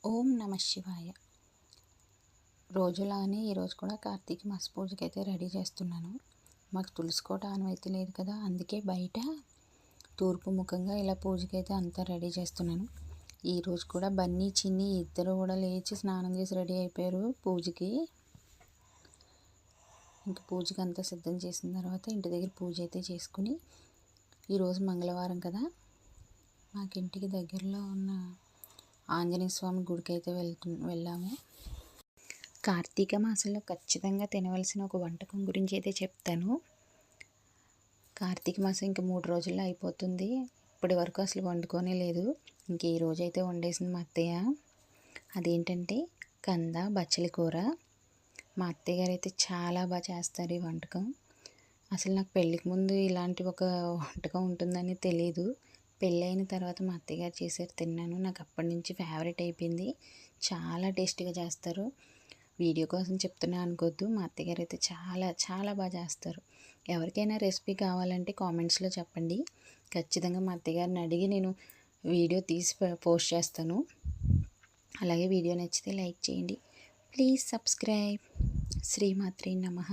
ఓం నమ శివాయ. రోజులానే ఈరోజు కూడా కార్తీక మాస పూజకి అయితే రెడీ చేస్తున్నాను. మాకు తులసుకోట ఆనవాయితీ లేదు కదా, అందుకే బయట తూర్పు ముఖంగా ఇలా పూజకి అయితే అంతా రెడీ చేస్తున్నాను. ఈరోజు కూడా బన్నీ చిన్ని ఇద్దరు కూడా లేచి స్నానం చేసి రెడీ అయిపోయారు పూజకి. ఇంక పూజకి అంతా సిద్ధం చేసిన తర్వాత ఇంటి దగ్గర పూజ అయితే చేసుకుని, ఈరోజు మంగళవారం కదా, మాకు ఇంటికి దగ్గరలో ఉన్న ఆంజనేయ స్వామి గుడికి అయితే వెళ్ళాము. కార్తీక మాసంలో ఖచ్చితంగా తినవలసిన ఒక వంటకం గురించి అయితే చెప్తాను. కార్తీక మాసం ఇంక 3 రోజుల్లో అయిపోతుంది. ఇప్పటి వరకు అసలు వండుకోనే లేదు. ఇంక ఈ రోజు అయితే వండేసింది మా అత్తయ్య. అదేంటంటే కంద బచ్చలి కూర. మా అత్తయ్య గారు అయితే చాలా బాగా చేస్తారు ఈ వంటకం. అసలు నాకు పెళ్ళికి ముందు ఇలాంటి ఒక వంటకం ఉంటుందని తెలియదు. పెళ్ళైన తర్వాత మా అత్తయ్య గారు చేసారు, తిన్నాను. నాకు అప్పటి నుంచి ఫేవరెట్ అయిపోయింది. చాలా టేస్టీగా చేస్తారు. వీడియో కోసం చెప్తున్నా అనుకోవద్దు, మా అత్తయ్య గారు అయితే చాలా చాలా బాగా చేస్తారు. ఎవరికైనా రెసిపీ కావాలంటే కామెంట్స్లో చెప్పండి. ఖచ్చితంగా మా అత్తయ్య గారిని అడిగి నేను వీడియో తీసి పోస్ట్ చేస్తాను. అలాగే వీడియో నచ్చితే లైక్ చేయండి. Please subscribe. శ్రీమాత్రే నమః.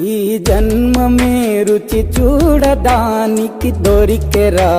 ఈ జన్మమే రుచి చూడడానికి దొరికెరా.